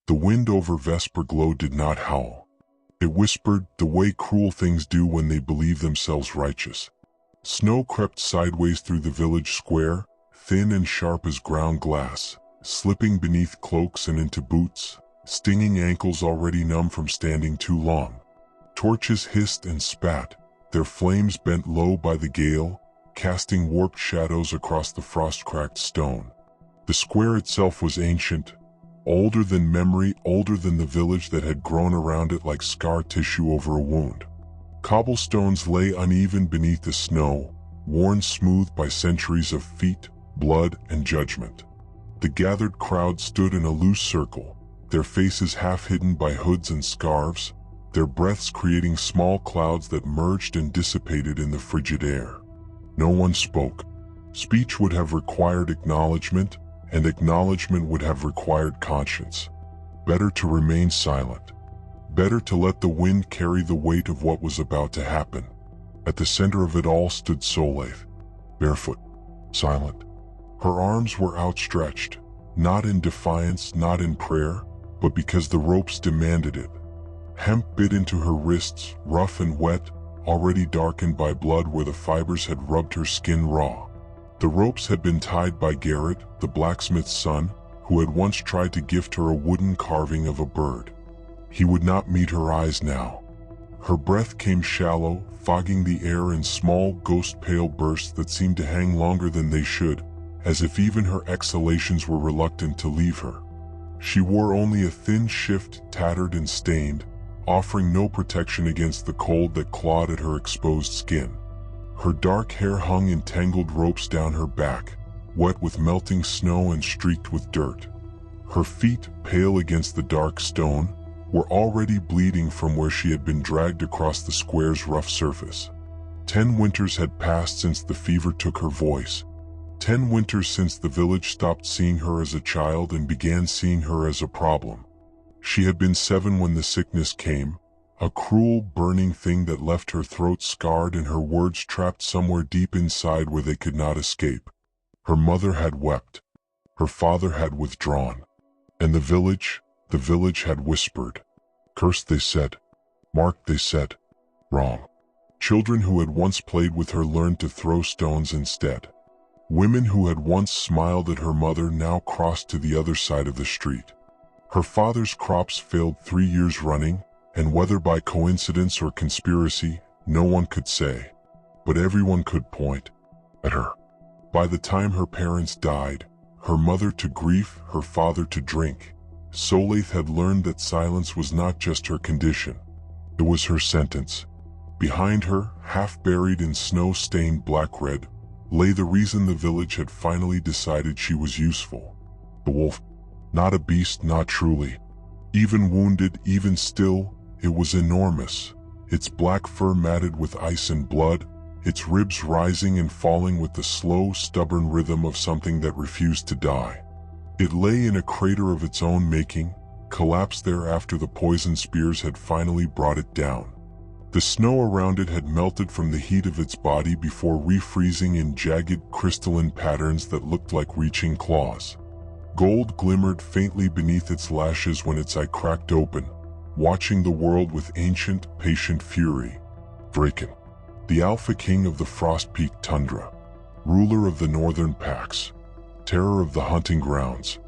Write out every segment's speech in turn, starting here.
The wind over Vesper-Glow did not howl. It whispered the way cruel things do when they believe themselves righteous. Snow crept sideways through the village square, thin and sharp as ground glass, slipping beneath cloaks and into boots, stinging ankles already numb from standing too long. Torches hissed and spat, their flames bent low by the gale, casting warped shadows across the frost-cracked stone. The square itself was ancient, older than memory, older than the village that had grown around it like scar tissue over a wound. Cobblestones lay uneven beneath the snow, worn smooth by centuries of feet, blood, and judgment. The gathered crowd stood in a loose circle, their faces half hidden by hoods and scarves, their breaths creating small clouds that merged and dissipated in the frigid air. No one spoke. Speech would have required acknowledgement, and acknowledgement would have required conscience. Better to remain silent. Better to let the wind carry the weight of what was about to happen. At the center of it all stood Solaith, barefoot, silent. Her arms were outstretched, not in defiance, not in prayer, but because the ropes demanded it. Hemp bit into her wrists, rough and wet, already darkened by blood where the fibers had rubbed her skin raw. The ropes had been tied by Garrett, the blacksmith's son, who had once tried to gift her a wooden carving of a bird. He would not meet her eyes now. Her breath came shallow, fogging the air in small, ghost-pale bursts that seemed to hang longer than they should, as if even her exhalations were reluctant to leave her. She wore only a thin shift, tattered and stained, offering no protection against the cold that clawed at her exposed skin. Her dark hair hung in tangled ropes down her back, wet with melting snow and streaked with dirt. Her feet, pale against the dark stone, were already bleeding from where she had been dragged across the square's rough surface. 10 winters had passed since the fever took her voice. 10 winters since the village stopped seeing her as a child and began seeing her as a problem. She had been 7 when the sickness came, a cruel, burning thing that left her throat scarred and her words trapped somewhere deep inside where they could not escape. Her mother had wept. Her father had withdrawn. And the village had whispered. Cursed, they said. Marked, they said. Wrong. Children who had once played with her learned to throw stones instead. Women who had once smiled at her mother now crossed to the other side of the street. Her father's crops failed 3 years running, and whether by coincidence or conspiracy, no one could say. But everyone could point at her. By the time her parents died, her mother to grief, her father to drink, Solaith had learned that silence was not just her condition. It was her sentence. Behind her, half buried in snow-stained black-red, lay the reason the village had finally decided she was useful. The wolf. Not a beast, not truly. Even wounded, even still, it was enormous, its black fur matted with ice and blood, its ribs rising and falling with the slow, stubborn rhythm of something that refused to die. It lay in a crater of its own making, collapsed there after the poison spears had finally brought it down. The snow around it had melted from the heat of its body before refreezing in jagged, crystalline patterns that looked like reaching claws. Gold glimmered faintly beneath its lashes when its eye cracked open, watching the world with ancient, patient fury. Vrakon, the Alpha King of the frost-peaked tundra, ruler of the northern packs, terror of the hunting grounds.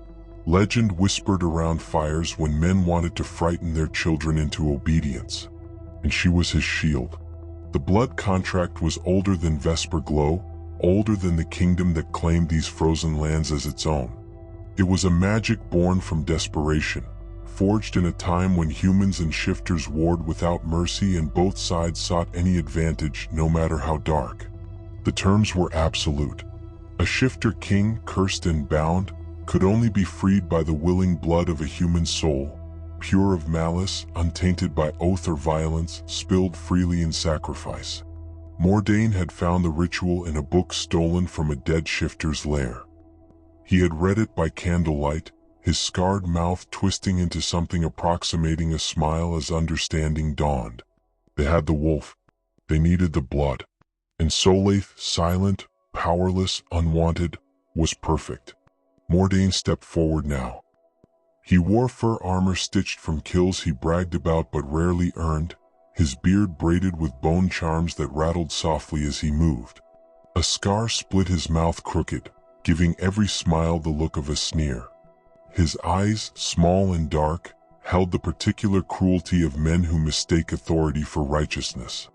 Legend whispered around fires when men wanted to frighten their children into obedience. And she was his shield. The blood contract was older than Vesper-Glow, older than the kingdom that claimed these frozen lands as its own. It was a magic born from desperation, forged in a time when humans and shifters warred without mercy and both sides sought any advantage, no matter how dark. The terms were absolute. A shifter king, cursed and bound, could only be freed by the willing blood of a human soul, pure of malice, untainted by oath or violence, spilled freely in sacrifice. Mordane had found the ritual in a book stolen from a dead shifter's lair. He had read it by candlelight, his scarred mouth twisting into something approximating a smile as understanding dawned. They had the wolf. They needed the blood. And Solaith, silent, powerless, unwanted, was perfect. Mordane stepped forward now. He wore fur armor stitched from kills he bragged about but rarely earned, his beard braided with bone charms that rattled softly as he moved. A scar split his mouth crooked, giving every smile the look of a sneer. His eyes, small and dark, held the particular cruelty of men who mistake authority for righteousness.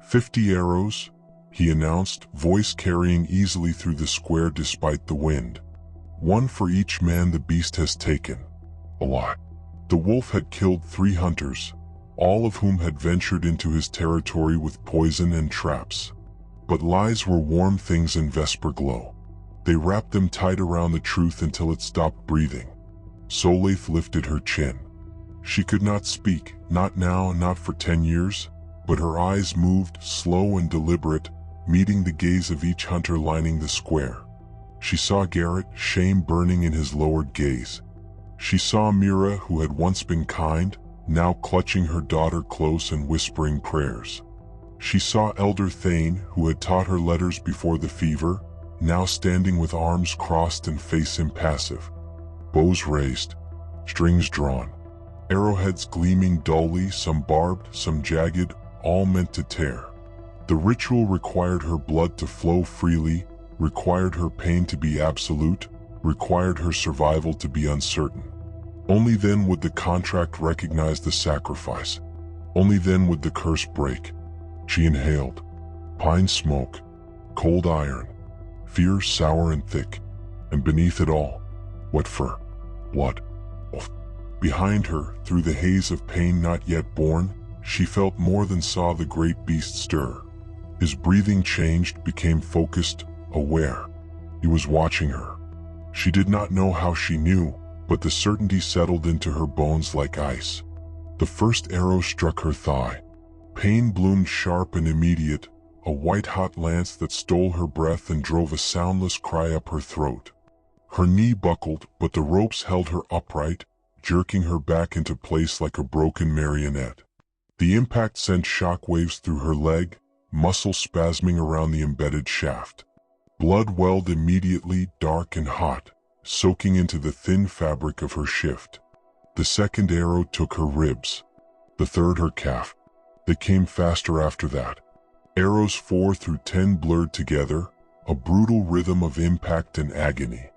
50 arrows, he announced, voice carrying easily through the square despite the wind. One for each man the beast has taken. A lot. The wolf had killed 3 hunters, all of whom had ventured into his territory with poison and traps. But lies were warm things in Vesper-Glow. They wrapped them tight around the truth until it stopped breathing. Solaith lifted her chin. She could not speak, not now, not for 10 years, but her eyes moved, slow and deliberate, meeting the gaze of each hunter lining the square. She saw Garrett, shame burning in his lowered gaze. She saw Mira, who had once been kind, now clutching her daughter close and whispering prayers. She saw Elder Thane, who had taught her letters before the fever, now standing with arms crossed and face impassive. Bows raised, strings drawn, arrowheads gleaming dully, some barbed, some jagged, all meant to tear. The ritual required her blood to flow freely, required her pain to be absolute, required her survival to be uncertain. Only then would the contract recognize the sacrifice. Only then would the curse break. She inhaled. Pine smoke, cold iron, fear sour and thick, and beneath it all, what fur, blood. Behind her, through the haze of pain not yet born, she felt more than saw the great beast stir. His breathing changed, became focused, aware. He was watching her. She did not know how she knew, but the certainty settled into her bones like ice. The first arrow struck her thigh. Pain bloomed sharp and immediate, a white-hot lance that stole her breath and drove a soundless cry up her throat. Her knee buckled, but the ropes held her upright, jerking her back into place like a broken marionette. The impact sent shock waves through her leg, muscle spasming around the embedded shaft. Blood welled immediately, dark and hot, soaking into the thin fabric of her shift. The second arrow took her ribs. The third her calf. They came faster after that. Arrows 4 through 10 blurred together, a brutal rhythm of impact and agony.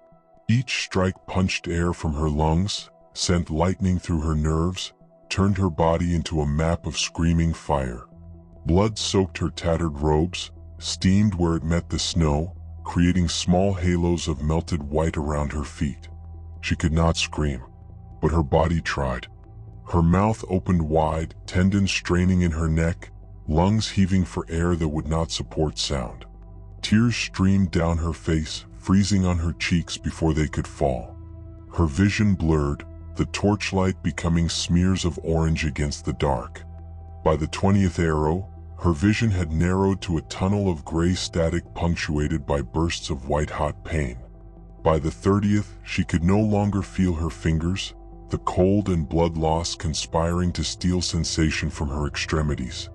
Each strike punched air from her lungs, sent lightning through her nerves, turned her body into a map of screaming fire. Blood soaked her tattered robes, steamed where it met the snow, creating small halos of melted white around her feet. She could not scream, but her body tried. Her mouth opened wide, tendons straining in her neck, lungs heaving for air that would not support sound. Tears streamed down her face, freezing on her cheeks before they could fall. Her vision blurred, the torchlight becoming smears of orange against the dark. By the 20th arrow, her vision had narrowed to a tunnel of gray static punctuated by bursts of white-hot pain. By the 30th, she could no longer feel her fingers, the cold and blood loss conspiring to steal sensation from her extremities.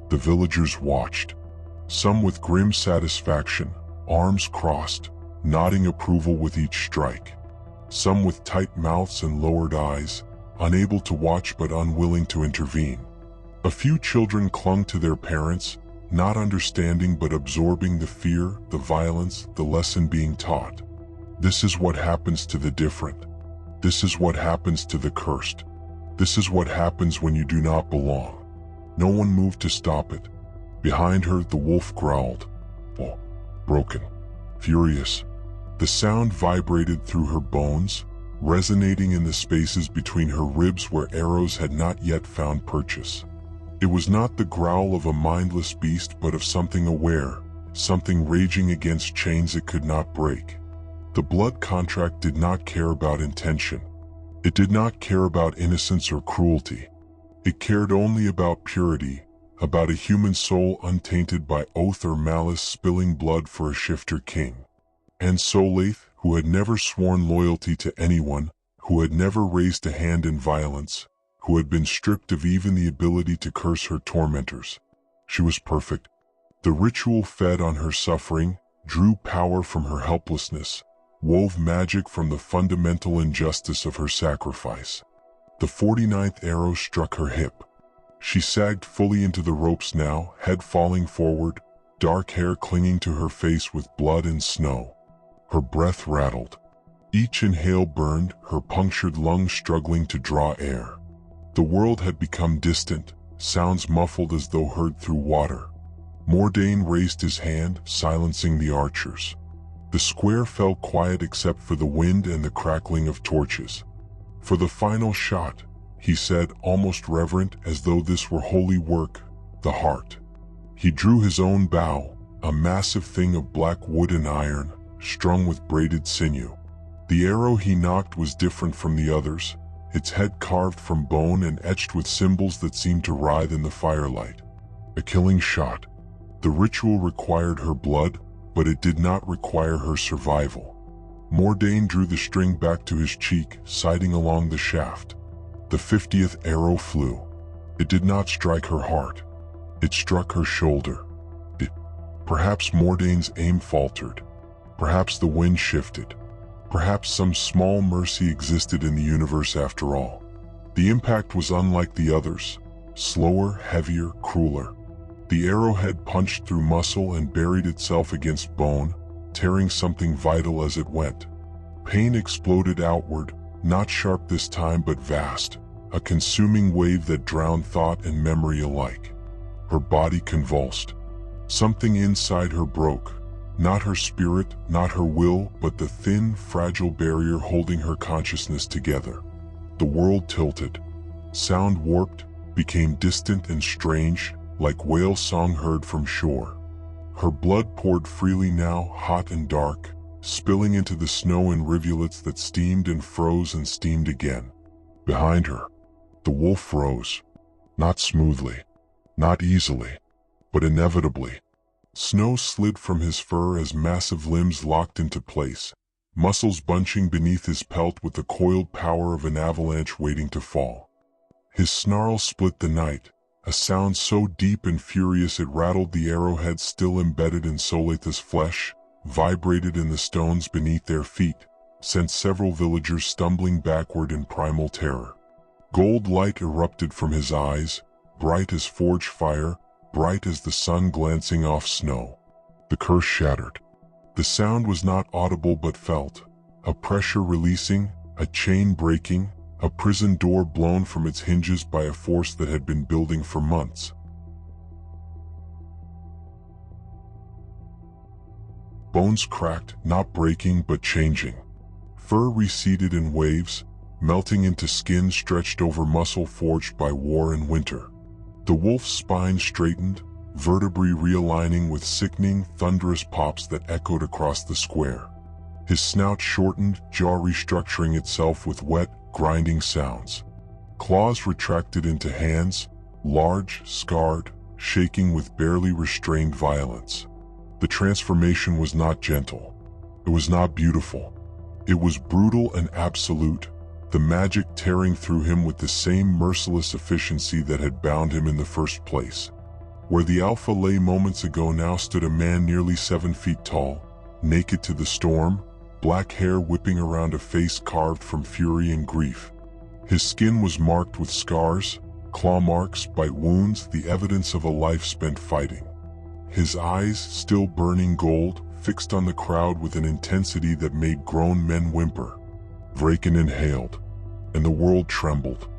The villagers watched, some with grim satisfaction, arms crossed, nodding approval with each strike. Some with tight mouths and lowered eyes, unable to watch but unwilling to intervene. A few children clung to their parents, not understanding but absorbing the fear, the violence, the lesson being taught. This is what happens to the different. This is what happens to the cursed. This is what happens when you do not belong. No one moved to stop it. Behind her, the wolf growled. Oh, broken, furious. The sound vibrated through her bones, resonating in the spaces between her ribs where arrows had not yet found purchase. It was not the growl of a mindless beast but of something aware, something raging against chains it could not break. The blood contract did not care about intention. It did not care about innocence or cruelty. It cared only about purity, about a human soul untainted by oath or malice spilling blood for a shifter king. And Solaith, who had never sworn loyalty to anyone, who had never raised a hand in violence, who had been stripped of even the ability to curse her tormentors. She was perfect. The ritual fed on her suffering, drew power from her helplessness, wove magic from the fundamental injustice of her sacrifice. The 49th arrow struck her hip. She sagged fully into the ropes now, head falling forward, dark hair clinging to her face with blood and snow. Her breath rattled. Each inhale burned, her punctured lungs struggling to draw air. The world had become distant, sounds muffled as though heard through water. Mordane raised his hand, silencing the archers. The square fell quiet except for the wind and the crackling of torches. "For the final shot," he said, almost reverent, as though this were holy work, "the heart." He drew his own bow, a massive thing of black wood and iron, strung with braided sinew. The arrow he knocked was different from the others, its head carved from bone and etched with symbols that seemed to writhe in the firelight. A killing shot. The ritual required her blood, but it did not require her survival. Mordane drew the string back to his cheek, sighting along the shaft. The 50th arrow flew. It did not strike her heart. It struck her shoulder. Perhaps Mordane's aim faltered. Perhaps the wind shifted. Perhaps some small mercy existed in the universe after all. The impact was unlike the others, slower, heavier, crueler. The arrowhead punched through muscle and buried itself against bone, tearing something vital as it went. Pain exploded outward, not sharp this time but vast, a consuming wave that drowned thought and memory alike. Her body convulsed. Something inside her broke. Not her spirit, not her will, but the thin, fragile barrier holding her consciousness together. The world tilted. Sound warped, became distant and strange, like whale song heard from shore. Her blood poured freely now, hot and dark, spilling into the snow in rivulets that steamed and froze and steamed again. Behind her, the wolf rose. Not smoothly, not easily, but inevitably. Snow slid from his fur as massive limbs locked into place, muscles bunching beneath his pelt with the coiled power of an avalanche waiting to fall. His snarl split the night, a sound so deep and furious it rattled the arrowhead still embedded in Solaith's flesh, vibrated in the stones beneath their feet, sent several villagers stumbling backward in primal terror. Gold light erupted from his eyes, bright as forge fire, bright as the sun glancing off snow. The curse shattered. The sound was not audible but felt, a pressure releasing, a chain breaking, a prison door blown from its hinges by a force that had been building for months. Bones cracked, not breaking but changing. Fur receded in waves, melting into skin stretched over muscle forged by war and winter. The wolf's spine straightened, vertebrae realigning with sickening, thunderous pops that echoed across the square. His snout shortened, jaw restructuring itself with wet, grinding sounds. Claws retracted into hands, large, scarred, shaking with barely restrained violence. The transformation was not gentle. It was not beautiful. It was brutal and absolute, the magic tearing through him with the same merciless efficiency that had bound him in the first place. Where the Alpha lay moments ago now stood a man nearly 7 feet tall, naked to the storm, black hair whipping around a face carved from fury and grief. His skin was marked with scars, claw marks, bite wounds, the evidence of a life spent fighting. His eyes, still burning gold, fixed on the crowd with an intensity that made grown men whimper. Vrakon inhaled, and the world trembled.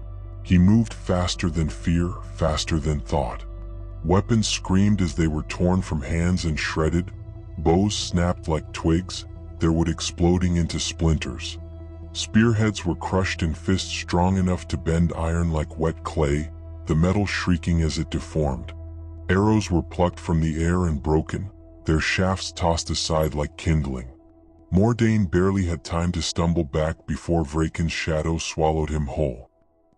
He moved faster than fear, faster than thought. Weapons screamed as they were torn from hands and shredded, bows snapped like twigs, their wood exploding into splinters. Spearheads were crushed in fists strong enough to bend iron like wet clay, the metal shrieking as it deformed. Arrows were plucked from the air and broken, their shafts tossed aside like kindling. Mordane barely had time to stumble back before Vrakon's shadow swallowed him whole.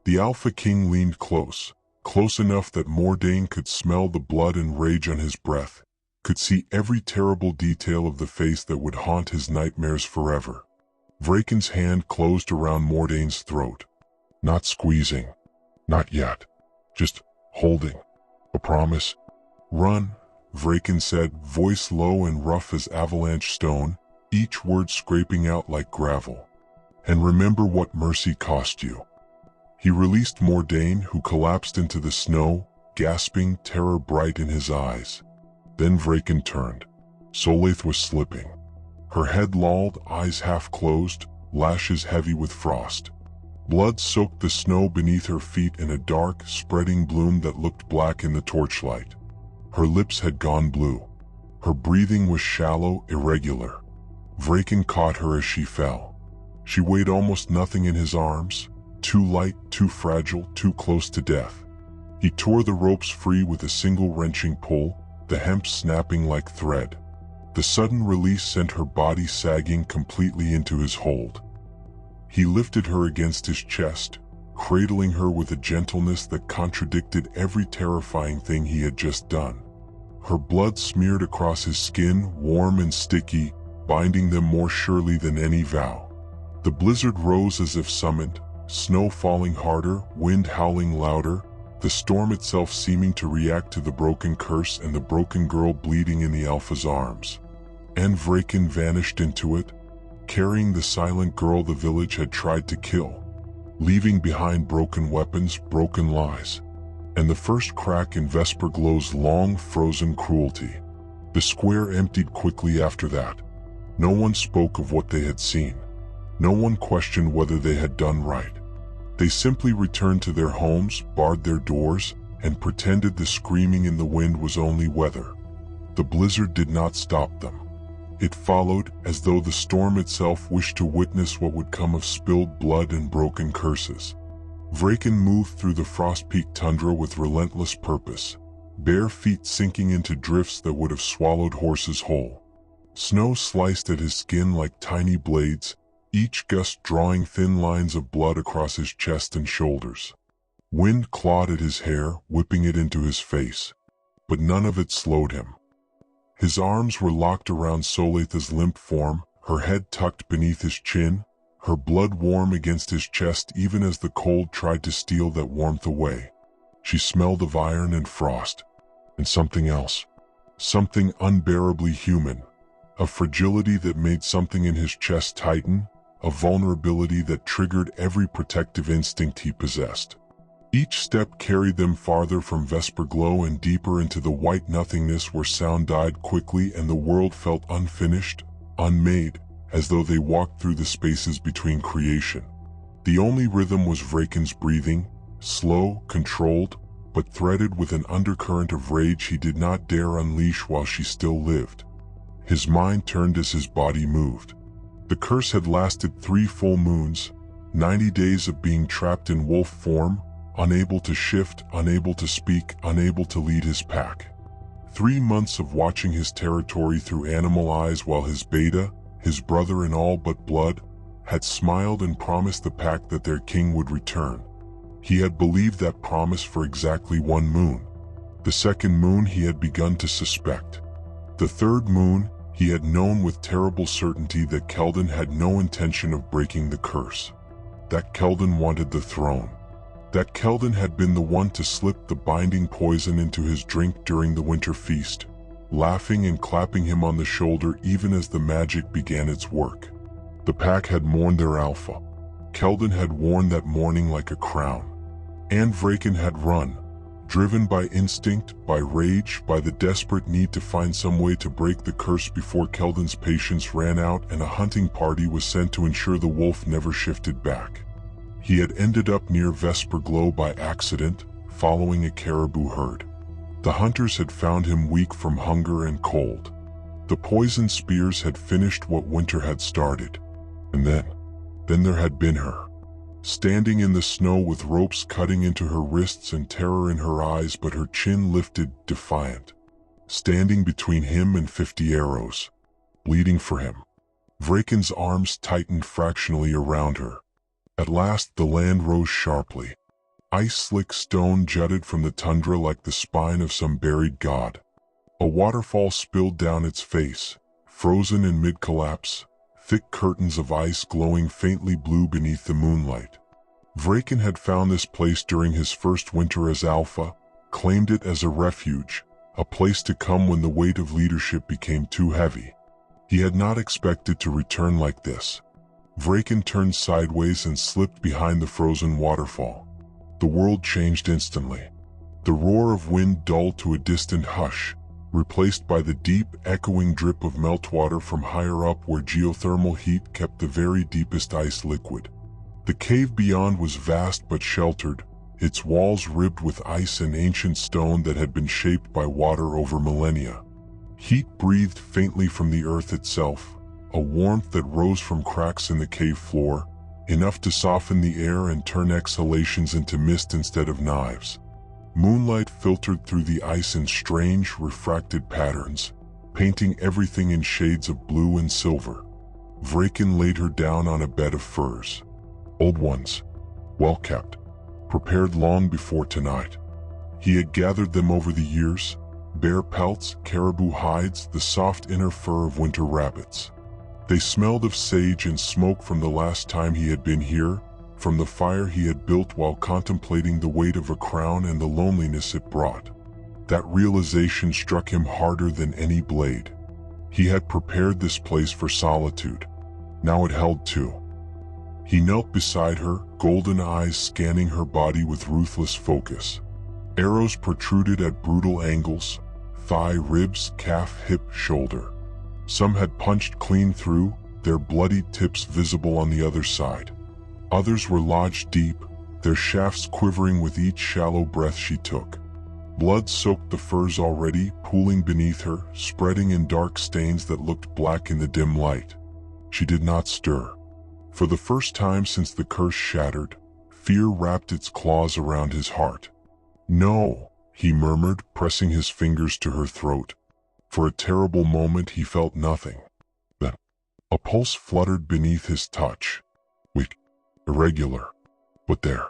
The Alpha King leaned close, close enough that Mordane could smell the blood and rage on his breath, could see every terrible detail of the face that would haunt his nightmares forever. Vrakon's hand closed around Mordane's throat. Not squeezing. Not yet. Just holding. A promise. Run, Vrakon said, voice low and rough as avalanche stone. each word scraping out like gravel. And remember what mercy cost you. He released Mordane, who collapsed into the snow, gasping, terror bright in his eyes. Then Vrakon turned. Solaith was slipping. Her head lolled, eyes half closed, lashes heavy with frost. Blood soaked the snow beneath her feet in a dark, spreading bloom that looked black in the torchlight. Her lips had gone blue. Her breathing was shallow, irregular. Vrakon caught her as she fell. She weighed almost nothing in his arms, too light, too fragile, too close to death. He tore the ropes free with a single wrenching pull, the hemp snapping like thread. The sudden release sent her body sagging completely into his hold. He lifted her against his chest, cradling her with a gentleness that contradicted every terrifying thing he had just done. Her blood smeared across his skin, warm and sticky, binding them more surely than any vow. The blizzard rose as if summoned, snow falling harder, wind howling louder, the storm itself seeming to react to the broken curse and the broken girl bleeding in the Alpha's arms. And Vrakon vanished into it, carrying the silent girl the village had tried to kill, leaving behind broken weapons, broken lies, and the first crack in Vesper-Glow's long frozen cruelty. The square emptied quickly after that. No one spoke of what they had seen. No one questioned whether they had done right. They simply returned to their homes, barred their doors, and pretended the screaming in the wind was only weather. The blizzard did not stop them. It followed, as though the storm itself wished to witness what would come of spilled blood and broken curses. Vrakon moved through the frost-peaked tundra with relentless purpose, bare feet sinking into drifts that would have swallowed horses whole. Snow sliced at his skin like tiny blades, each gust drawing thin lines of blood across his chest and shoulders. Wind clawed at his hair, whipping it into his face, but none of it slowed him. His arms were locked around Solaith's limp form, her head tucked beneath his chin, her blood warm against his chest even as the cold tried to steal that warmth away. She smelled of iron and frost, and something else, something unbearably human, a fragility that made something in his chest tighten, a vulnerability that triggered every protective instinct he possessed. Each step carried them farther from Vesper-Glow and deeper into the white nothingness where sound died quickly and the world felt unfinished, unmade, as though they walked through the spaces between creation. The only rhythm was Vrakon's breathing, slow, controlled, but threaded with an undercurrent of rage he did not dare unleash while she still lived. His mind turned as his body moved. The curse had lasted 3 full moons, 90 days of being trapped in wolf form, unable to shift, unable to speak, unable to lead his pack. 3 months of watching his territory through animal eyes while his beta, his brother in all but blood, had smiled and promised the pack that their king would return. He had believed that promise for exactly 1 moon. The 2nd moon he had begun to suspect. The 3rd moon, he had known with terrible certainty that Keldon had no intention of breaking the curse. That Keldon wanted the throne. That Keldon had been the one to slip the binding poison into his drink during the winter feast, laughing and clapping him on the shoulder even as the magic began its work. The pack had mourned their alpha. Keldon had worn that mourning like a crown. And Vrakon had run, driven by instinct, by rage, by the desperate need to find some way to break the curse before Keldon's patience ran out and a hunting party was sent to ensure the wolf never shifted back. He had ended up near Vesper-Glow by accident, following a caribou herd. The hunters had found him weak from hunger and cold. The poison spears had finished what winter had started. And then there had been her. Standing in the snow with ropes cutting into her wrists and terror in her eyes, but her chin lifted, defiant. Standing between him and 50 arrows. Bleeding for him. Vrakon's arms tightened fractionally around her. At last the land rose sharply. Ice-slick stone jutted from the tundra like the spine of some buried god. A waterfall spilled down its face, frozen in mid-collapse, thick curtains of ice glowing faintly blue beneath the moonlight. Vrakon had found this place during his first winter as Alpha, claimed it as a refuge, a place to come when the weight of leadership became too heavy. He had not expected to return like this. Vrakon turned sideways and slipped behind the frozen waterfall. The world changed instantly. The roar of wind dulled to a distant hush, replaced by the deep, echoing drip of meltwater from higher up where geothermal heat kept the very deepest ice liquid. The cave beyond was vast but sheltered, its walls ribbed with ice and ancient stone that had been shaped by water over millennia. Heat breathed faintly from the earth itself, a warmth that rose from cracks in the cave floor, enough to soften the air and turn exhalations into mist instead of knives. Moonlight filtered through the ice in strange, refracted patterns, painting everything in shades of blue and silver. Vrakon laid her down on a bed of furs. Old ones, well kept, prepared long before tonight. He had gathered them over the years, bear pelts, caribou hides, the soft inner fur of winter rabbits. They smelled of sage and smoke from the last time he had been here, from the fire he had built while contemplating the weight of a crown and the loneliness it brought. That realization struck him harder than any blade. He had prepared this place for solitude. Now it held two. He knelt beside her, golden eyes scanning her body with ruthless focus. Arrows protruded at brutal angles, thigh, ribs, calf, hip, shoulder. Some had punched clean through, their bloodied tips visible on the other side. Others were lodged deep, their shafts quivering with each shallow breath she took. Blood soaked the furs already, pooling beneath her, spreading in dark stains that looked black in the dim light. She did not stir. For the first time since the curse shattered, fear wrapped its claws around his heart. "No," he murmured, pressing his fingers to her throat. For a terrible moment he felt nothing. Then, a pulse fluttered beneath his touch. Weak, irregular, but there.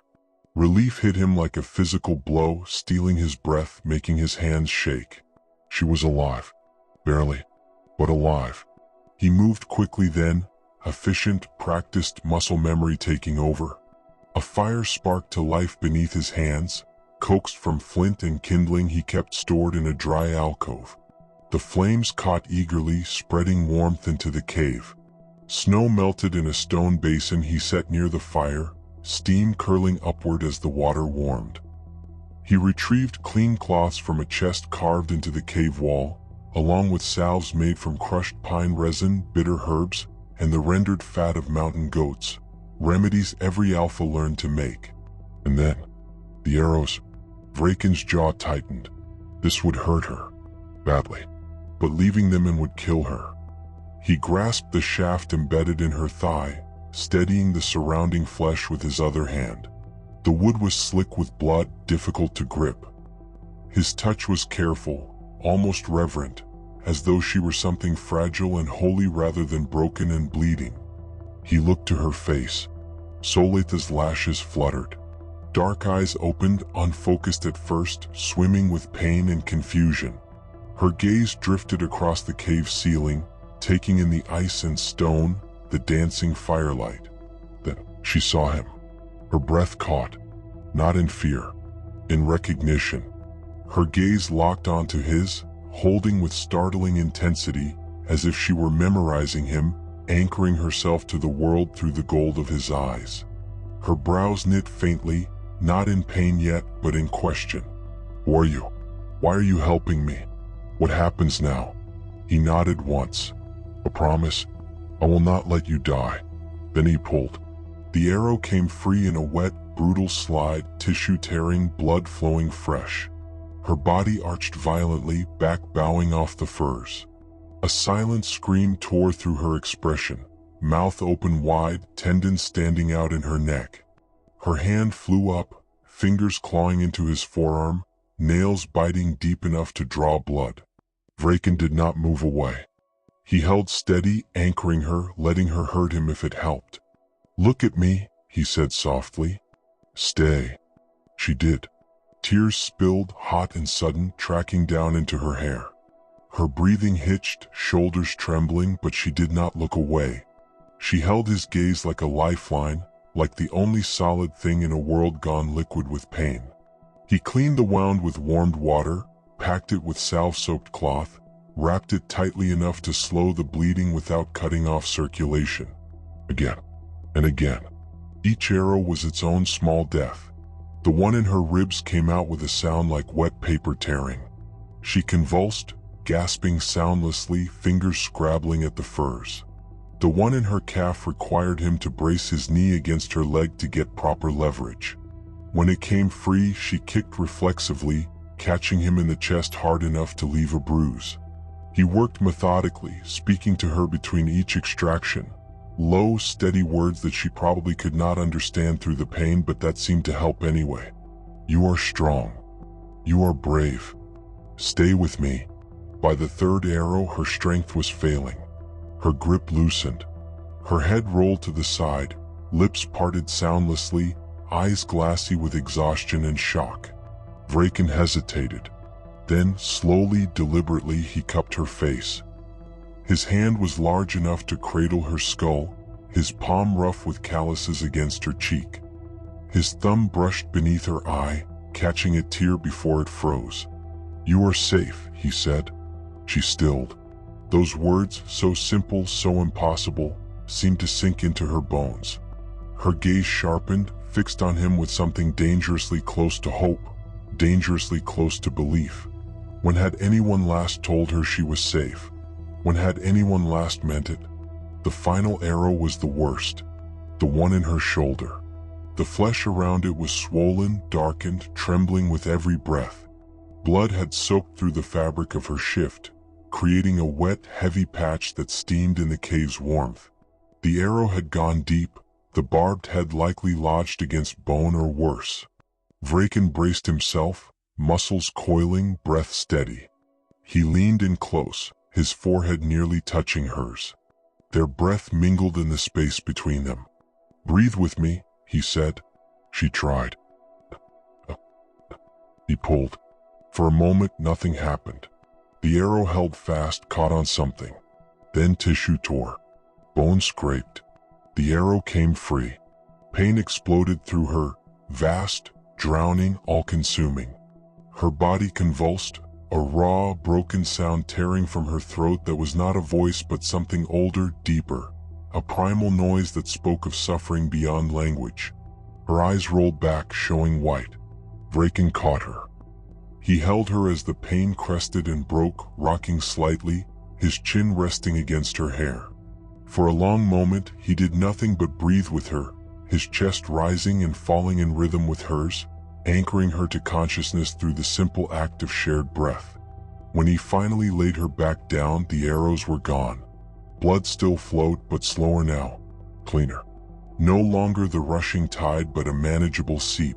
Relief hit him like a physical blow, stealing his breath, making his hands shake. She was alive. Barely, but alive. He moved quickly then, efficient, practiced muscle memory taking over. A fire sparked to life beneath his hands, coaxed from flint and kindling he kept stored in a dry alcove. The flames caught eagerly, spreading warmth into the cave. Snow melted in a stone basin he set near the fire, steam curling upward as the water warmed. He retrieved clean cloths from a chest carved into the cave wall, along with salves made from crushed pine resin, bitter herbs, and the rendered fat of mountain goats, remedies every alpha learned to make. And then, the arrows. Vrakon's jaw tightened. This would hurt her, badly, but leaving them in would kill her. He grasped the shaft embedded in her thigh, steadying the surrounding flesh with his other hand. The wood was slick with blood, difficult to grip. His touch was careful, almost reverent, as though she were something fragile and holy rather than broken and bleeding. He looked to her face. Solaith's lashes fluttered. Dark eyes opened, unfocused at first, swimming with pain and confusion. Her gaze drifted across the cave ceiling, taking in the ice and stone, the dancing firelight. Then she saw him. Her breath caught, not in fear, in recognition. Her gaze locked onto his, holding with startling intensity, as if she were memorizing him, anchoring herself to the world through the gold of his eyes. Her brows knit faintly, not in pain yet, but in question. "Who are you? Why are you helping me? What happens now?" He nodded once. "A promise? I will not let you die." Then he pulled. The arrow came free in a wet, brutal slide, tissue tearing, blood flowing fresh. Her body arched violently, back bowing off the furs. A silent scream tore through her expression, mouth open wide, tendons standing out in her neck. Her hand flew up, fingers clawing into his forearm, nails biting deep enough to draw blood. Vrakon did not move away. He held steady, anchoring her, letting her hurt him if it helped. "Look at me," he said softly. "Stay." She did. Tears spilled, hot and sudden, tracking down into her hair. Her breathing hitched, shoulders trembling, but she did not look away. She held his gaze like a lifeline, like the only solid thing in a world gone liquid with pain. He cleaned the wound with warmed water, packed it with salve-soaked cloth, wrapped it tightly enough to slow the bleeding without cutting off circulation. Again and again. Each arrow was its own small death. The one in her ribs came out with a sound like wet paper tearing. She convulsed, gasping soundlessly, fingers scrabbling at the furs. The one in her calf required him to brace his knee against her leg to get proper leverage. When it came free, she kicked reflexively, catching him in the chest hard enough to leave a bruise. He worked methodically, speaking to her between each extraction. Low, steady words that she probably could not understand through the pain, but that seemed to help anyway. You are strong. You are brave. Stay with me. By the third arrow, her strength was failing. Her grip loosened. Her head rolled to the side, lips parted soundlessly, eyes glassy with exhaustion and shock. Vrakon hesitated. Then, slowly, deliberately, he cupped her face. His hand was large enough to cradle her skull, his palm rough with calluses against her cheek. His thumb brushed beneath her eye, catching a tear before it froze. You are safe, he said. She stilled. Those words, so simple, so impossible, seemed to sink into her bones. Her gaze sharpened, fixed on him with something dangerously close to hope, dangerously close to belief. When had anyone last told her she was safe? When had anyone last meant it? The final arrow was the worst, the one in her shoulder. The flesh around it was swollen, darkened, trembling with every breath. Blood had soaked through the fabric of her shift, creating a wet, heavy patch that steamed in the cave's warmth. The arrow had gone deep, the barbed head likely lodged against bone or worse. Vrakon braced himself, muscles coiling, breath steady. He leaned in close, his forehead nearly touching hers. Their breath mingled in the space between them. Breathe with me, he said. She tried. He pulled. For a moment, nothing happened. The arrow held fast, caught on something. Then tissue tore. Bone scraped. The arrow came free. Pain exploded through her, vast, drowning, all-consuming. Her body convulsed, a raw, broken sound tearing from her throat that was not a voice but something older, deeper, a primal noise that spoke of suffering beyond language. Her eyes rolled back, showing white. Vrakon caught her. He held her as the pain crested and broke, rocking slightly, his chin resting against her hair. For a long moment, he did nothing but breathe with her, his chest rising and falling in rhythm with hers, anchoring her to consciousness through the simple act of shared breath. When he finally laid her back down, the arrows were gone. Blood still flowed, but slower now, cleaner. No longer the rushing tide, but a manageable seep.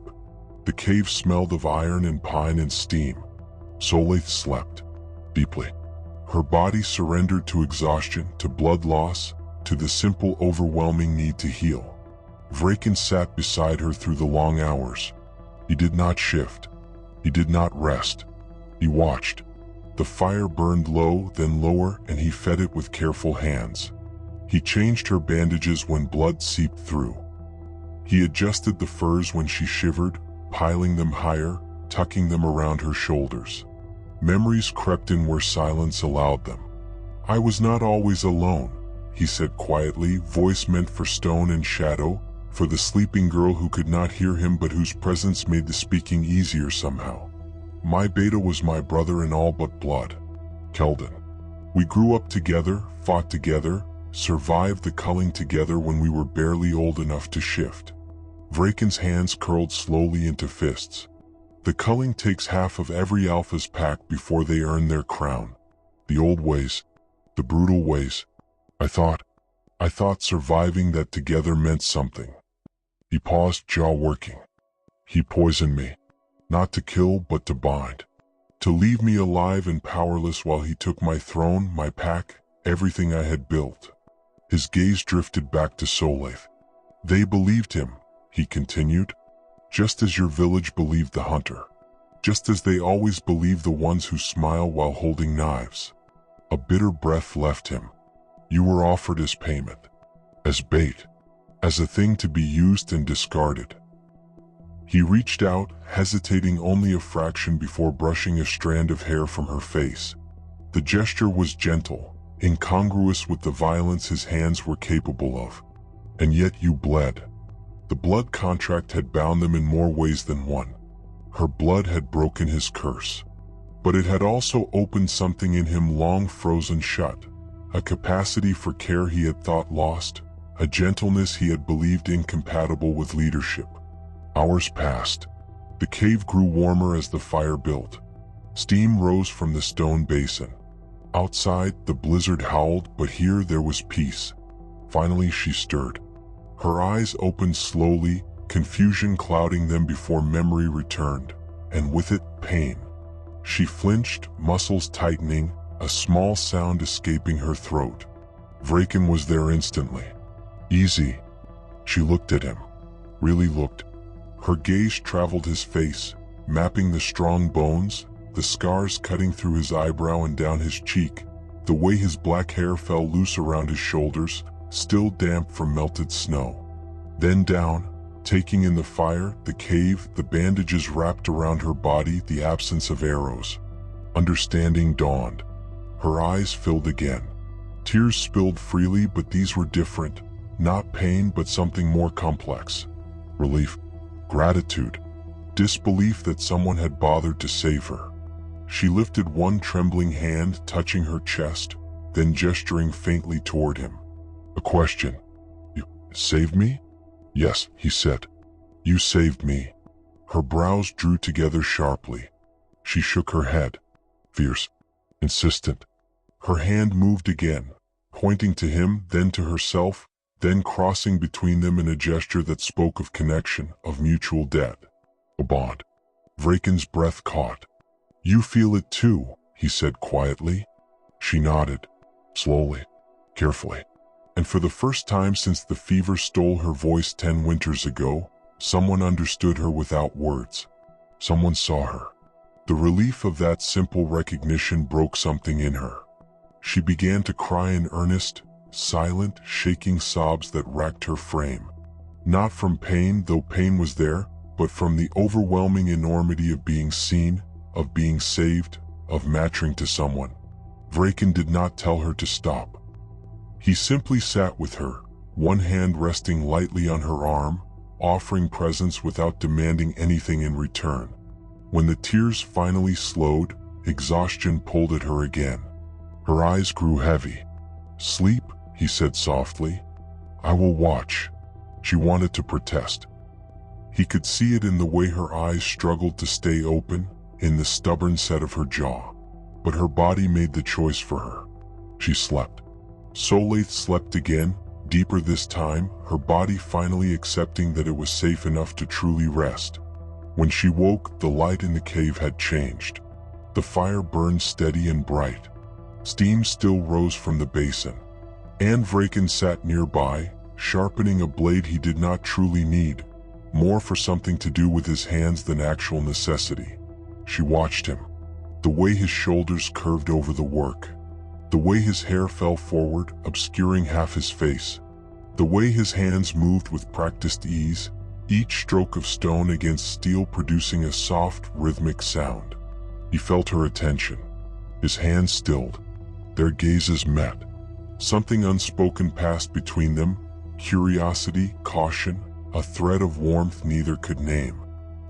The cave smelled of iron and pine and steam. Solaith slept deeply. Her body surrendered to exhaustion, to blood loss, to the simple, overwhelming need to heal. Vrakon sat beside her through the long hours. He did not shift. He did not rest. He watched. The fire burned low, then lower, and he fed it with careful hands. He changed her bandages when blood seeped through. He adjusted the furs when she shivered, piling them higher, tucking them around her shoulders. Memories crept in where silence allowed them. I was not always alone, he said quietly, voice meant for stone and shadow, for the sleeping girl who could not hear him but whose presence made the speaking easier somehow. My beta was my brother in all but blood. Keldon. We grew up together, fought together, survived the culling together when we were barely old enough to shift. Vrakon's hands curled slowly into fists. The culling takes half of every alpha's pack before they earn their crown. The old ways, the brutal ways. I thought surviving that together meant something. He paused, jaw working. He poisoned me. Not to kill, but to bind. To leave me alive and powerless while he took my throne, my pack, everything I had built. His gaze drifted back to Solaith. They believed him, he continued, just as your village believed the hunter. Just as they always believe the ones who smile while holding knives. A bitter breath left him. You were offered as payment. As bait. As a thing to be used and discarded. He reached out, hesitating only a fraction before brushing a strand of hair from her face. The gesture was gentle, incongruous with the violence his hands were capable of. And yet you bled. The blood contract had bound them in more ways than one. Her blood had broken his curse. But it had also opened something in him long frozen shut. A capacity for care he had thought lost, a gentleness he had believed incompatible with leadership. Hours passed. The cave grew warmer as the fire built. Steam rose from the stone basin. Outside, the blizzard howled, but here there was peace. Finally, she stirred. Her eyes opened slowly, confusion clouding them before memory returned, and with it, pain. She flinched, muscles tightening, a small sound escaping her throat. Vrakon was there instantly. Easy. She looked at him. Really looked. Her gaze traveled his face, mapping the strong bones, the scars cutting through his eyebrow and down his cheek, the way his black hair fell loose around his shoulders, still damp from melted snow. Then down, taking in the fire, the cave, the bandages wrapped around her body, the absence of arrows. Understanding dawned. Her eyes filled again. Tears spilled freely, but these were different. Not pain, but something more complex. Relief, gratitude, disbelief that someone had bothered to save her. She lifted one trembling hand, touching her chest, then gesturing faintly toward him. A question. You saved me? Yes, he said. You saved me. Her brows drew together sharply. She shook her head. Fierce, insistent. Her hand moved again, pointing to him, then to herself, then crossing between them in a gesture that spoke of connection, of mutual debt. A bond. Vrakon's breath caught. You feel it too, he said quietly. She nodded, slowly, carefully. And for the first time since the fever stole her voice 10 winters ago, someone understood her without words. Someone saw her. The relief of that simple recognition broke something in her. She began to cry in earnest, silent, shaking sobs that racked her frame. Not from pain, though pain was there, but from the overwhelming enormity of being seen, of being saved, of matching to someone. Vrakon did not tell her to stop. He simply sat with her, one hand resting lightly on her arm, offering presence without demanding anything in return. When the tears finally slowed, exhaustion pulled at her again. Her eyes grew heavy. Sleep, he said softly. I will watch. She wanted to protest. He could see it in the way her eyes struggled to stay open, in the stubborn set of her jaw. But her body made the choice for her. She slept. Solaith slept again, deeper this time, her body finally accepting that it was safe enough to truly rest. When she woke, the light in the cave had changed. The fire burned steady and bright. Steam still rose from the basin. And Vrakon sat nearby, sharpening a blade he did not truly need, more for something to do with his hands than actual necessity. She watched him. The way his shoulders curved over the work. The way his hair fell forward, obscuring half his face. The way his hands moved with practiced ease, each stroke of stone against steel producing a soft, rhythmic sound. He felt her attention. His hands stilled. Their gazes met. Something unspoken passed between them, curiosity, caution, a thread of warmth neither could name.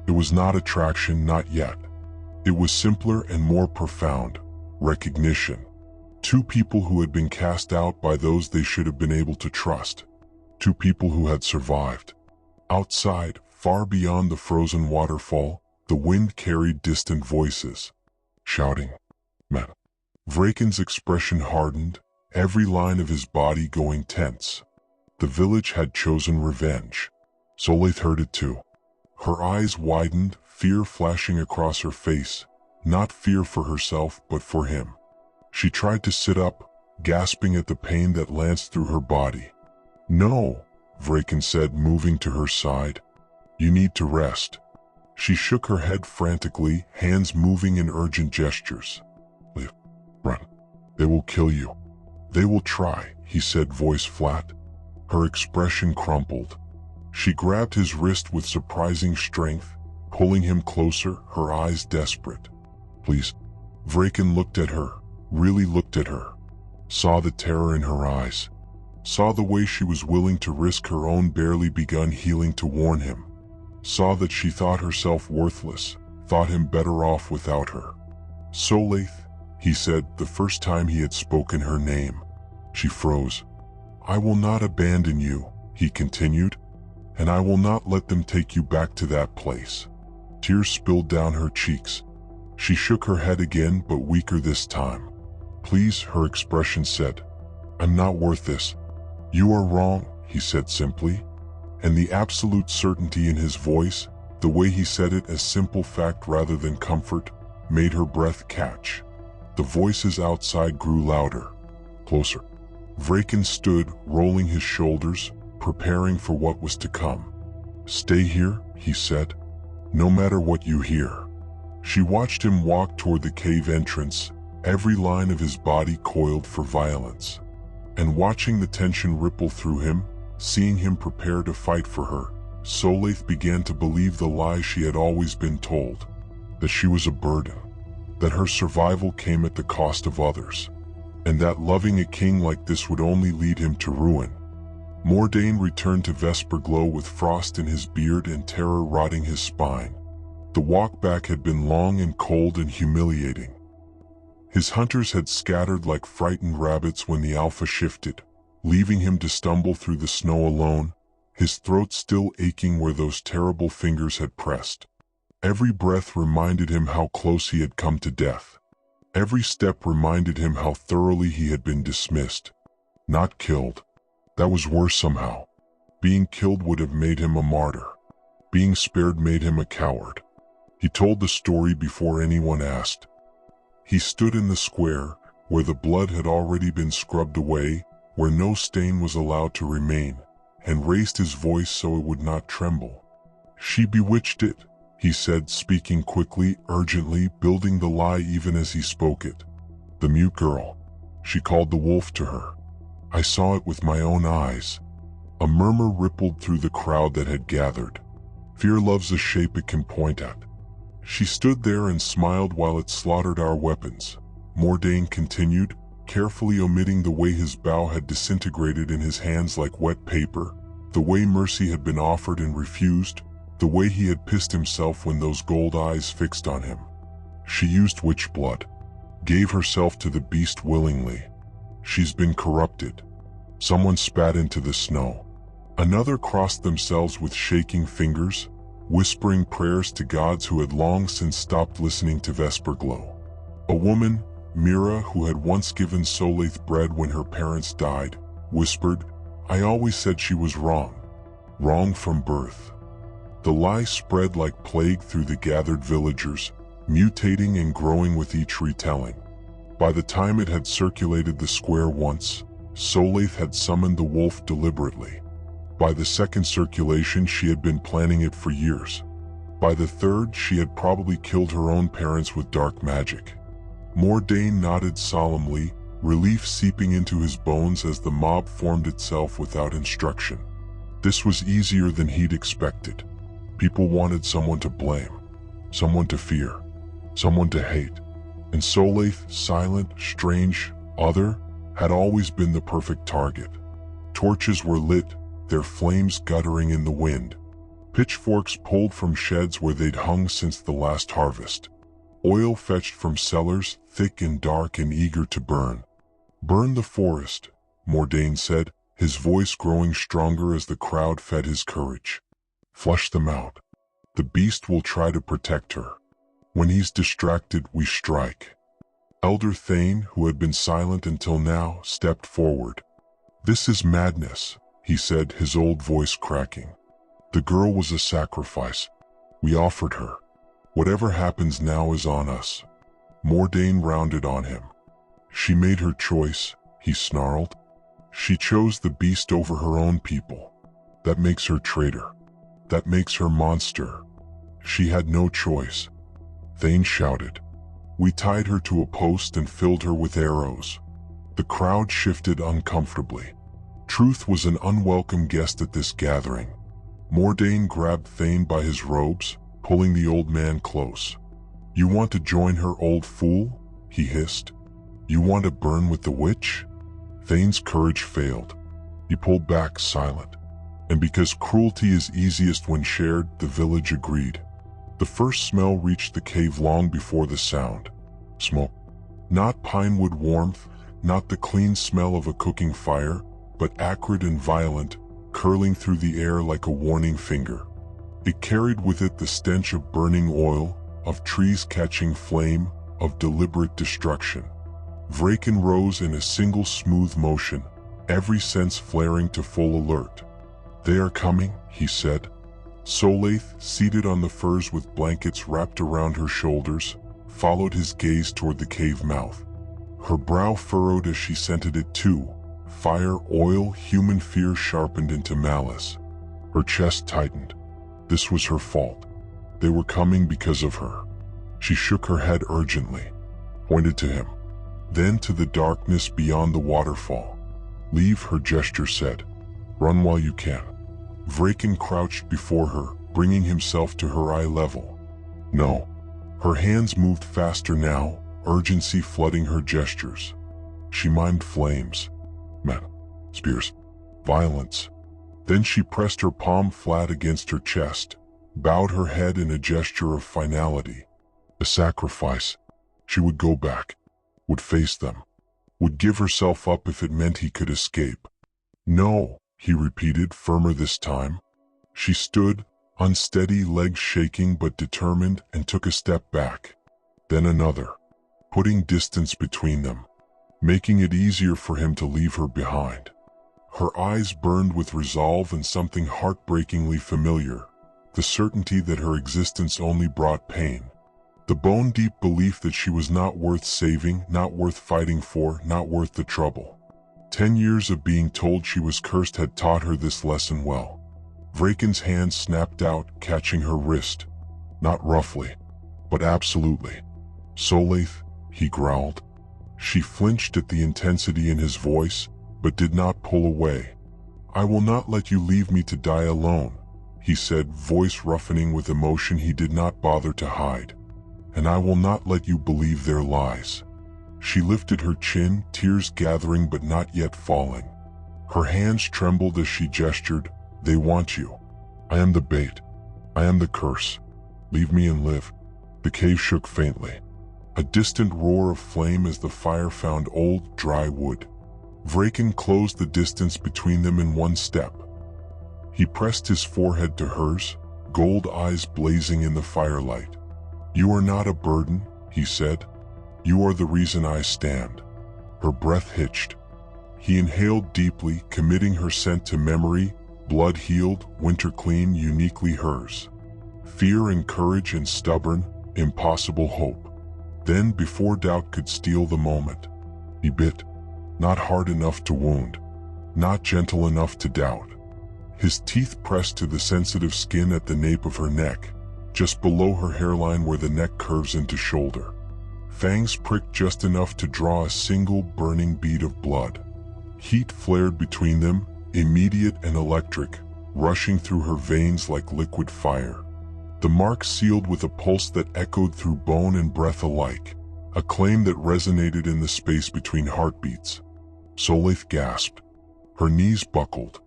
It was not attraction, not yet. It was simpler and more profound, recognition. Two people who had been cast out by those they should have been able to trust. Two people who had survived. Outside, far beyond the frozen waterfall, the wind carried distant voices. Shouting. Men. Vrakon's expression hardened, every line of his body going tense. The village had chosen revenge. Solaith heard it too. Her eyes widened, fear flashing across her face, not fear for herself but for him. She tried to sit up, gasping at the pain that lanced through her body. No, Vrakon said, moving to her side. You need to rest. She shook her head frantically, hands moving in urgent gestures. Leave. Run. They will kill you. They will try, he said, voice flat. Her expression crumpled. She grabbed his wrist with surprising strength, pulling him closer, her eyes desperate. Please. Vrakon looked at her, really looked at her, saw the terror in her eyes, saw the way she was willing to risk her own barely begun healing to warn him, saw that she thought herself worthless, thought him better off without her. "Solaith," he said the first time he had spoken her name. She froze. "I will not abandon you," he continued, "and I will not let them take you back to that place." Tears spilled down her cheeks. She shook her head again, but weaker this time. "Please," her expression said. "I'm not worth this." "You are wrong," he said simply, and the absolute certainty in his voice, the way he said it as simple fact rather than comfort, made her breath catch. The voices outside grew louder, closer. Vrakon stood, rolling his shoulders, preparing for what was to come. "Stay here," he said, "no matter what you hear." She watched him walk toward the cave entrance, every line of his body coiled for violence. And watching the tension ripple through him, seeing him prepare to fight for her, Solaith began to believe the lie she had always been told, that she was a burden, that her survival came at the cost of others, and that loving a king like this would only lead him to ruin. Mordane returned to Vesper-Glow with frost in his beard and terror rotting his spine. The walk back had been long and cold and humiliating. His hunters had scattered like frightened rabbits when the alpha shifted, leaving him to stumble through the snow alone, his throat still aching where those terrible fingers had pressed. Every breath reminded him how close he had come to death. Every step reminded him how thoroughly he had been dismissed. Not killed. That was worse somehow. Being killed would have made him a martyr. Being spared made him a coward. He told the story before anyone asked. He stood in the square, where the blood had already been scrubbed away, where no stain was allowed to remain, and raised his voice so it would not tremble. "She bewitched it," he said, speaking quickly, urgently, building the lie even as he spoke it. "The mute girl. She called the wolf to her. I saw it with my own eyes." A murmur rippled through the crowd that had gathered. Fear loves a shape it can point at. "She stood there and smiled while it slaughtered our weapons," Mordane continued, carefully omitting the way his bow had disintegrated in his hands like wet paper, the way mercy had been offered and refused, the way he had pissed himself when those gold eyes fixed on him. "She used witch blood, gave herself to the beast willingly. She's been corrupted." Someone spat into the snow. Another crossed themselves with shaking fingers, whispering prayers to gods who had long since stopped listening to Vesper-Glow. A woman, Mira, who had once given Solaith bread when her parents died, whispered, "I always said she was wrong. Wrong from birth." The lie spread like plague through the gathered villagers, mutating and growing with each retelling. By the time it had circulated the square once, Solaith had summoned the wolf deliberately. By the second circulation, she had been planning it for years. By the third, she had probably killed her own parents with dark magic. Mordane nodded solemnly, relief seeping into his bones as the mob formed itself without instruction. This was easier than he'd expected. People wanted someone to blame, someone to fear, someone to hate. And Solaith, silent, strange, other, had always been the perfect target. Torches were lit, their flames guttering in the wind. Pitchforks pulled from sheds where they'd hung since the last harvest. Oil fetched from cellars, thick and dark and eager to burn. "Burn the forest," Mordane said, his voice growing stronger as the crowd fed his courage. "Flush them out. The beast will try to protect her. When he's distracted, we strike." Elder Thane, who had been silent until now, stepped forward. "This is madness," he said, his old voice cracking. "The girl was a sacrifice. We offered her. Whatever happens now is on us." Mordane rounded on him. "She made her choice," he snarled. "She chose the beast over her own people. That makes her traitor. That makes her monster. She had no choice." Thane shouted. "We tied her to a post and filled her with arrows." The crowd shifted uncomfortably. Truth was an unwelcome guest at this gathering. Mordane grabbed Thane by his robes, pulling the old man close. "You want to join her, old fool?" he hissed. You want to burn with the witch? Thane's courage failed. He pulled back, silent. And because cruelty is easiest when shared, the village agreed. The first smell reached the cave long before the sound. Smoke. Not pinewood warmth, not the clean smell of a cooking fire, but acrid and violent, curling through the air like a warning finger. It carried with it the stench of burning oil, of trees catching flame, of deliberate destruction. Vrakon rose in a single smooth motion, every sense flaring to full alert. "They are coming," he said. Solaith, seated on the furs with blankets wrapped around her shoulders, followed his gaze toward the cave mouth. Her brow furrowed as she scented it too. Fire, oil, human fear sharpened into malice. Her chest tightened. This was her fault. They were coming because of her. She shook her head urgently, pointed to him, then to the darkness beyond the waterfall. "Leave," her gesture said. "Run while you can." Vrakon crouched before her, bringing himself to her eye level. "No." Her hands moved faster now, urgency flooding her gestures. She mimed flames, men, spears, violence. Then she pressed her palm flat against her chest, bowed her head in a gesture of finality. A sacrifice. She would go back, would face them, would give herself up if it meant he could escape. "No," he repeated, firmer this time. She stood, unsteady, legs shaking but determined, and took a step back. Then another, putting distance between them, making it easier for him to leave her behind. Her eyes burned with resolve and something heartbreakingly familiar, the certainty that her existence only brought pain. The bone-deep belief that she was not worth saving, not worth fighting for, not worth the trouble. 10 years of being told she was cursed had taught her this lesson well. Vrakon's hand snapped out, catching her wrist. Not roughly, but absolutely. "Solaith," he growled. She flinched at the intensity in his voice, but did not pull away. "I will not let you leave me to die alone," he said, voice roughening with emotion he did not bother to hide. "And I will not let you believe their lies." She lifted her chin, tears gathering but not yet falling. Her hands trembled as she gestured. "They want you. I am the bait. I am the curse. Leave me and live." The cave shook faintly. A distant roar of flame as the fire found old, dry wood. Vrakon closed the distance between them in one step. He pressed his forehead to hers, gold eyes blazing in the firelight. "You are not a burden," he said. "You are the reason I stand." Her breath hitched. He inhaled deeply, committing her scent to memory, blood healed, winter clean, uniquely hers. Fear and courage and stubborn, impossible hope. Then, before doubt could steal the moment, he bit. Not hard enough to wound, not gentle enough to doubt. His teeth pressed to the sensitive skin at the nape of her neck, just below her hairline where the neck curves into shoulder. Fangs pricked just enough to draw a single burning bead of blood. Heat flared between them, immediate and electric, rushing through her veins like liquid fire. The mark sealed with a pulse that echoed through bone and breath alike, a claim that resonated in the space between heartbeats. Solaith gasped. Her knees buckled.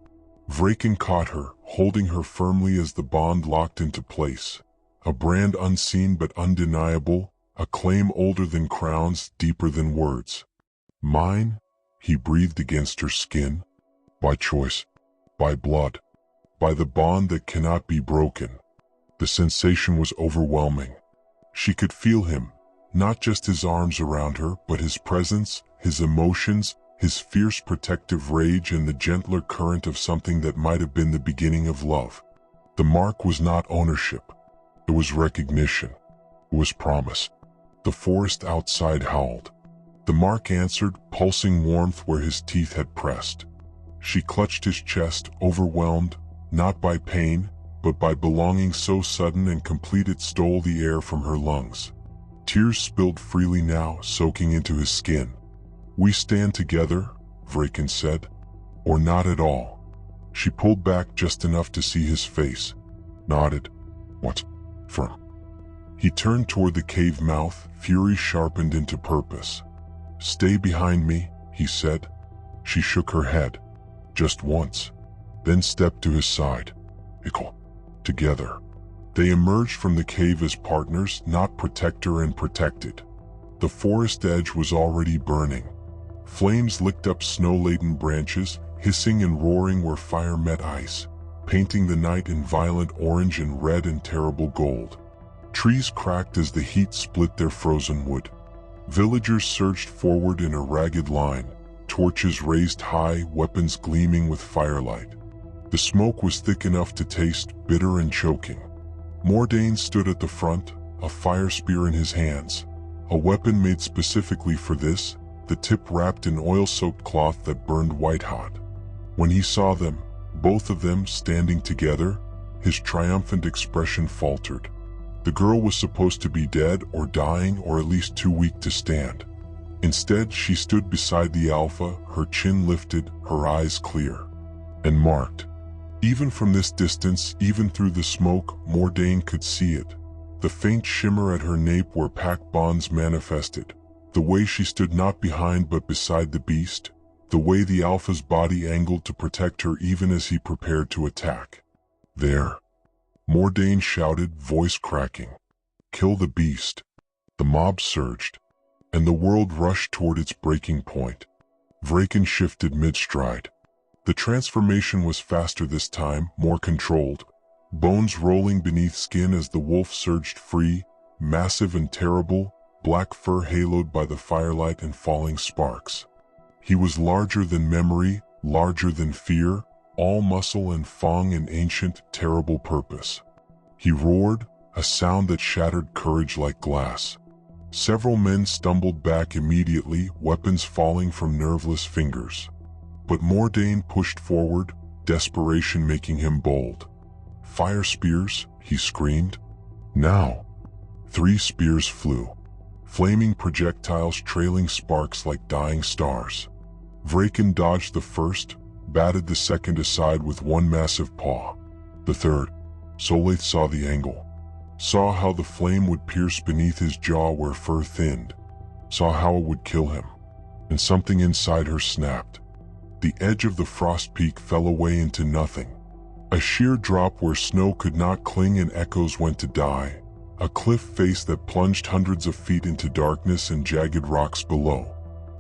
Vrakon caught her, holding her firmly as the bond locked into place. A brand unseen but undeniable, a claim older than crowns, deeper than words. "Mine?" he breathed against her skin. "By choice, by blood, by the bond that cannot be broken." The sensation was overwhelming. She could feel him, not just his arms around her, but his presence, his emotions, his fierce protective rage, and the gentler current of something that might have been the beginning of love. The mark was not ownership. It was recognition. It was promise. The forest outside howled. The mark answered, pulsing warmth where his teeth had pressed. She clutched his chest, overwhelmed, not by pain, but by belonging so sudden and complete it stole the air from her lungs. Tears spilled freely now, soaking into his skin. "We stand together," Vrakon said. "Or not at all." She pulled back just enough to see his face. Nodded. "What? Firm." He turned toward the cave mouth, fury sharpened into purpose. "Stay behind me," he said. She shook her head, just once, then stepped to his side. Together, they emerged from the cave as partners, not protector and protected. The forest edge was already burning. Flames licked up snow-laden branches, hissing and roaring where fire met ice, painting the night in violent orange and red and terrible gold. Trees cracked as the heat split their frozen wood. Villagers surged forward in a ragged line, torches raised high, weapons gleaming with firelight. The smoke was thick enough to taste bitter and choking. Mordane stood at the front, a fire spear in his hands, a weapon made specifically for this, the tip wrapped in oil-soaked cloth that burned white-hot. When he saw them, both of them standing together, his triumphant expression faltered. The girl was supposed to be dead or dying or at least too weak to stand. Instead, she stood beside the Alpha, her chin lifted, her eyes clear and marked. Even from this distance, even through the smoke, Mordane could see it. The faint shimmer at her nape where pack bonds manifested. The way she stood not behind but beside the beast. The way the Alpha's body angled to protect her even as he prepared to attack. "There!" Mordane shouted, voice cracking. "Kill the beast!" The mob surged, and the world rushed toward its breaking point. Vrakon shifted mid-stride. The transformation was faster this time, more controlled. Bones rolling beneath skin as the wolf surged free, massive and terrible, black fur haloed by the firelight and falling sparks. He was larger than memory, larger than fear, all muscle and fang and ancient, terrible purpose. He roared, a sound that shattered courage like glass. Several men stumbled back immediately, weapons falling from nerveless fingers. But Mordane pushed forward, desperation making him bold. "Fire spears," he screamed. "Now!" 3 spears flew, flaming projectiles trailing sparks like dying stars. Vrakon dodged the first, batted the second aside with one massive paw. The third, Solaith saw the angle. Saw how the flame would pierce beneath his jaw where fur thinned. Saw how it would kill him. And something inside her snapped. The edge of the frost peak fell away into nothing. A sheer drop where snow could not cling and echoes went to die. A cliff face that plunged hundreds of feet into darkness and jagged rocks below.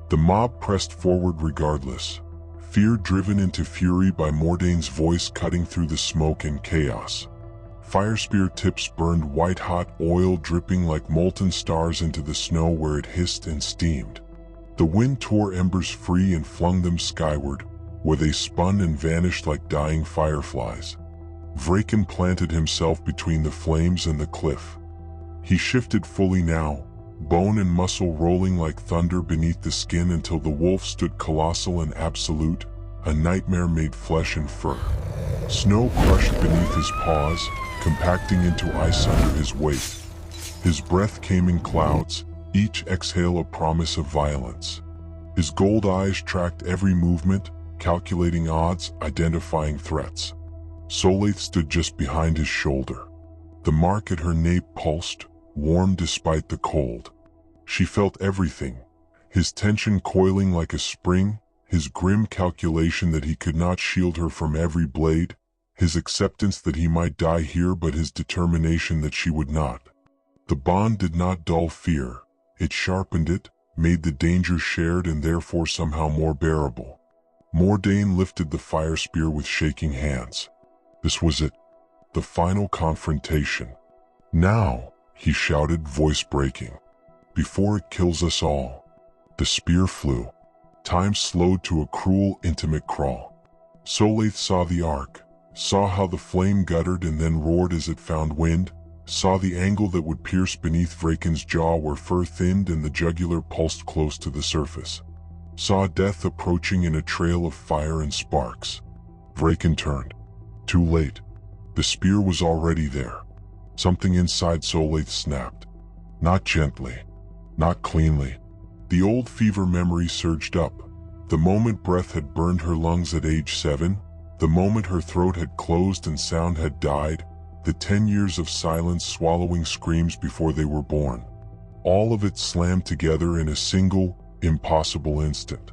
The mob pressed forward regardless, fear driven into fury by Mordane's voice cutting through the smoke and chaos. Fire spear tips burned white-hot, oil dripping like molten stars into the snow where it hissed and steamed. The wind tore embers free and flung them skyward, where they spun and vanished like dying fireflies. Vrakon planted himself between the flames and the cliff. He shifted fully now, bone and muscle rolling like thunder beneath the skin until the wolf stood colossal and absolute, a nightmare made flesh and fur. Snow crushed beneath his paws, compacting into ice under his weight. His breath came in clouds, each exhale a promise of violence. His gold eyes tracked every movement, calculating odds, identifying threats. Solaith stood just behind his shoulder. The mark at her nape pulsed, warm despite the cold. She felt everything, his tension coiling like a spring, his grim calculation that he could not shield her from every blade, his acceptance that he might die here but his determination that she would not. The bond did not dull fear, it sharpened it, made the danger shared and therefore somehow more bearable. Mordane lifted the fire spear with shaking hands. This was it, the final confrontation. "Now," he shouted, voice breaking. "Before it kills us all." The spear flew. Time slowed to a cruel, intimate crawl. Solaith saw the arc, saw how the flame guttered and then roared as it found wind, saw the angle that would pierce beneath Vrakon's jaw where fur thinned and the jugular pulsed close to the surface. Saw death approaching in a trail of fire and sparks. Vrakon turned. Too late. The spear was already there. Something inside Solaith snapped. Not gently. Not cleanly. The old fever memory surged up. The moment breath had burned her lungs at age 7, the moment her throat had closed and sound had died, the 10 years of silence swallowing screams before they were born. All of it slammed together in a single, impossible instant.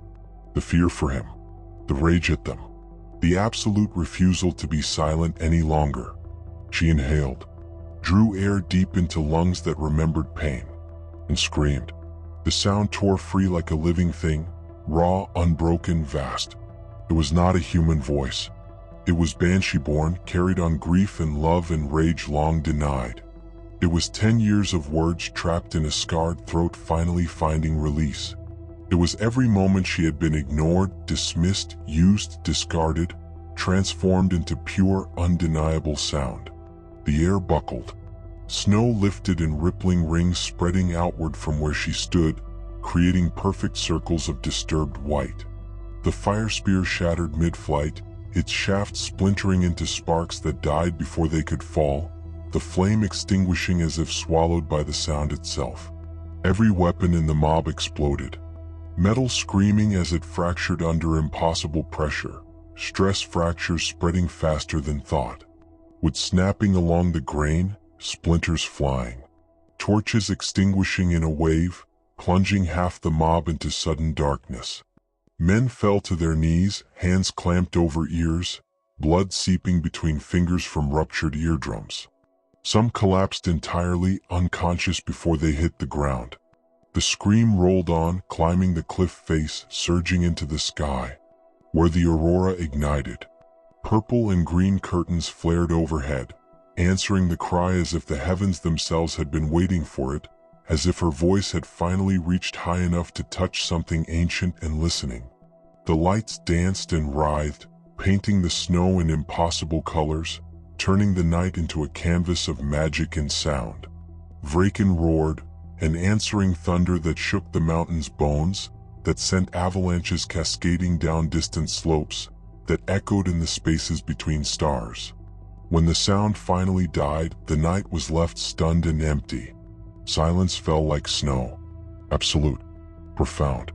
The fear for him, the rage at them, the absolute refusal to be silent any longer. She inhaled, drew air deep into lungs that remembered pain, and screamed. The sound tore free like a living thing, raw, unbroken, vast. It was not a human voice. It was banshee-born, carried on grief and love and rage long denied. It was 10 years of words trapped in a scarred throat finally finding release. It was every moment she had been ignored, dismissed, used, discarded, transformed into pure, undeniable sound. The air buckled. Snow lifted in rippling rings spreading outward from where she stood, creating perfect circles of disturbed white. The fire spear shattered mid-flight, its shaft splintering into sparks that died before they could fall, the flame extinguishing as if swallowed by the sound itself. Every weapon in the mob exploded, metal screaming as it fractured under impossible pressure, stress fractures spreading faster than thought. Wood snapping along the grain, splinters flying, torches extinguishing in a wave, plunging half the mob into sudden darkness. Men fell to their knees, hands clamped over ears, blood seeping between fingers from ruptured eardrums. Some collapsed entirely, unconscious before they hit the ground. The scream rolled on, climbing the cliff face, surging into the sky, where the aurora ignited. Purple and green curtains flared overhead, answering the cry as if the heavens themselves had been waiting for it, as if her voice had finally reached high enough to touch something ancient and listening. The lights danced and writhed, painting the snow in impossible colors, turning the night into a canvas of magic and sound. Vrakon roared, an answering thunder that shook the mountain's bones, that sent avalanches cascading down distant slopes, that echoed in the spaces between stars. When the sound finally died, the night was left stunned and empty. Silence fell like snow. Absolute, profound,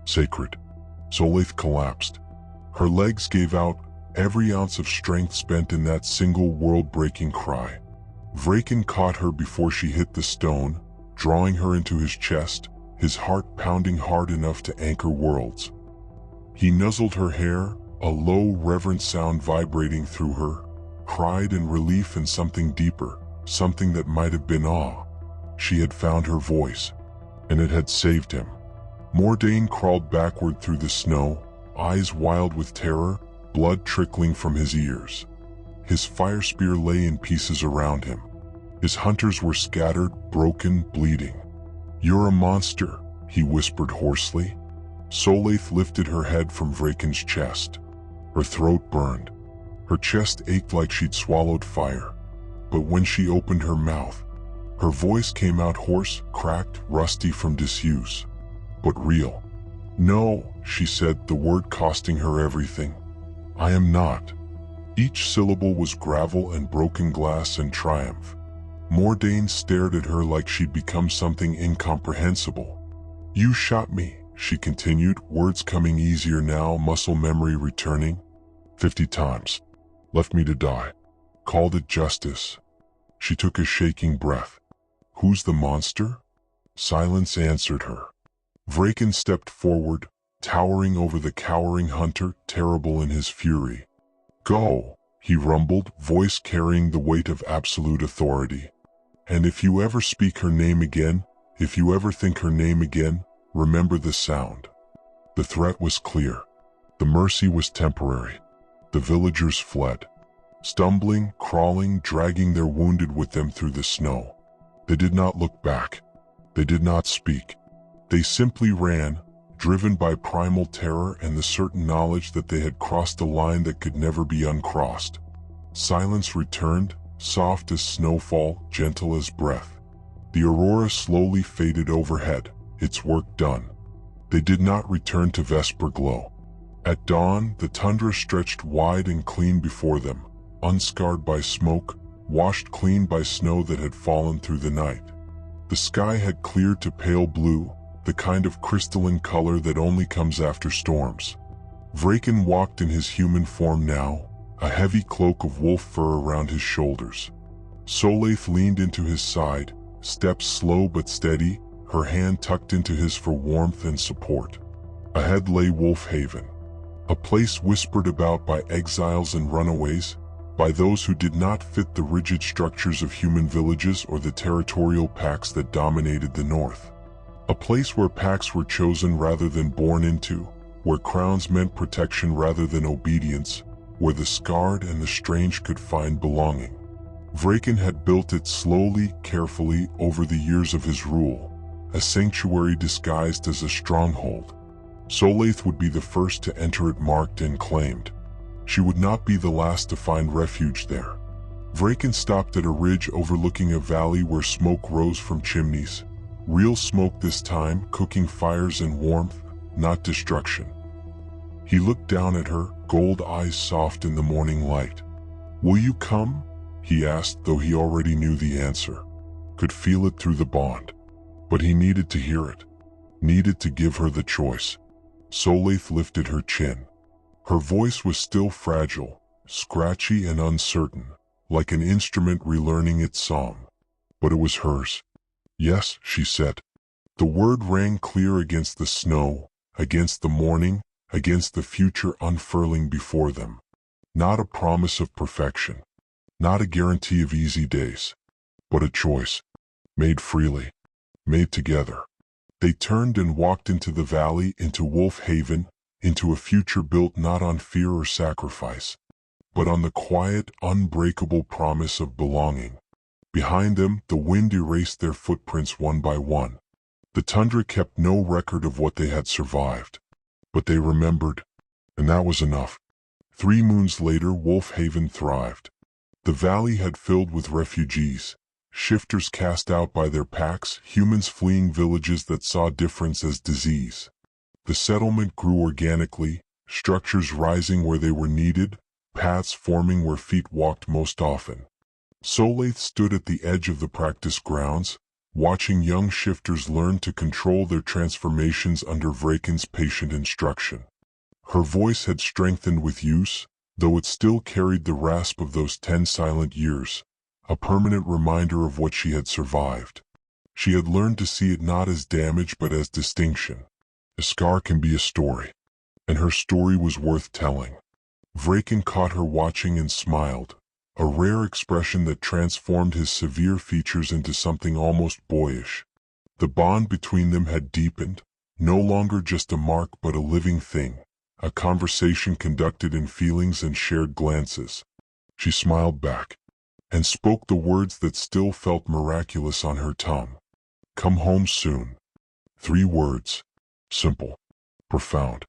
sacred. Solaith collapsed. Her legs gave out, every ounce of strength spent in that single world-breaking cry. Vrakon caught her before she hit the stone, drawing her into his chest, his heart pounding hard enough to anchor worlds. He nuzzled her hair, a low, reverent sound vibrating through her, pride and relief and something deeper, something that might have been awe. She had found her voice, and it had saved him. Mordane crawled backward through the snow, eyes wild with terror, blood trickling from his ears. His fire spear lay in pieces around him. His hunters were scattered, broken, bleeding. "You're a monster," he whispered hoarsely. Solaith lifted her head from Vrakon's chest. Her throat burned. Her chest ached like she'd swallowed fire. But when she opened her mouth, her voice came out hoarse, cracked, rusty from disuse. But real. "No," she said, the word costing her everything. "I am not." Each syllable was gravel and broken glass and triumph. Mordane stared at her like she'd become something incomprehensible. "You shot me," she continued, words coming easier now, muscle memory returning. 50 times. Left me to die. Called it justice." She took a shaking breath. "Who's the monster?" Silence answered her. Vrakon stepped forward, towering over the cowering hunter, terrible in his fury. "Go," he rumbled, voice carrying the weight of absolute authority. "And if you ever speak her name again, if you ever think her name again, remember the sound." The threat was clear. The mercy was temporary. The villagers fled, stumbling, crawling, dragging their wounded with them through the snow. They did not look back. They did not speak. They simply ran, driven by primal terror and the certain knowledge that they had crossed a line that could never be uncrossed. Silence returned, soft as snowfall, gentle as breath. The aurora slowly faded overhead, its work done. They did not return to Vesper-Glow. At dawn, the tundra stretched wide and clean before them, unscarred by smoke, washed clean by snow that had fallen through the night. The sky had cleared to pale blue, the kind of crystalline color that only comes after storms. Vrakon walked in his human form now, a heavy cloak of wolf fur around his shoulders. Solaith leaned into his side, steps slow but steady, her hand tucked into his for warmth and support. Ahead lay Wolf Haven, a place whispered about by exiles and runaways, by those who did not fit the rigid structures of human villages or the territorial pacts that dominated the north. A place where pacts were chosen rather than born into, where crowns meant protection rather than obedience, where the scarred and the strange could find belonging. Vrakon had built it slowly, carefully, over the years of his rule, a sanctuary disguised as a stronghold. Solaith would be the first to enter it, marked and claimed. She would not be the last to find refuge there. Vrakon stopped at a ridge overlooking a valley where smoke rose from chimneys. Real smoke this time, cooking fires and warmth, not destruction. He looked down at her, gold eyes soft in the morning light. "Will you come?" he asked, though he already knew the answer. Could feel it through the bond. But he needed to hear it. Needed to give her the choice. Solaith lifted her chin. Her voice was still fragile, scratchy and uncertain, like an instrument relearning its song. But it was hers. "Yes," she said. The word rang clear against the snow, against the morning, against the future unfurling before them. Not a promise of perfection. Not a guarantee of easy days. But a choice. Made freely. Made together. They turned and walked into the valley, into Wolf Haven, into a future built not on fear or sacrifice, but on the quiet, unbreakable promise of belonging. Behind them, the wind erased their footprints one by one. The tundra kept no record of what they had survived. But they remembered, and that was enough. 3 moons later, Wolf Haven thrived. The valley had filled with refugees, shifters cast out by their packs, humans fleeing villages that saw difference as disease. The settlement grew organically, structures rising where they were needed, paths forming where feet walked most often. Solaith stood at the edge of the practice grounds, watching young shifters learn to control their transformations under Vrakon's patient instruction. Her voice had strengthened with use, though it still carried the rasp of those 10 silent years, a permanent reminder of what she had survived. She had learned to see it not as damage but as distinction. A scar can be a story, and her story was worth telling. Vrakon caught her watching and smiled, a rare expression that transformed his severe features into something almost boyish. The bond between them had deepened, no longer just a mark but a living thing, a conversation conducted in feelings and shared glances. She smiled back, and spoke the words that still felt miraculous on her tongue. "Come home soon." 3 words. Simple. Profound.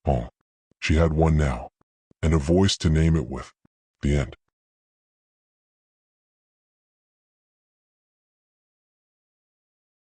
Home. She had one now, and a voice to name it with. The end.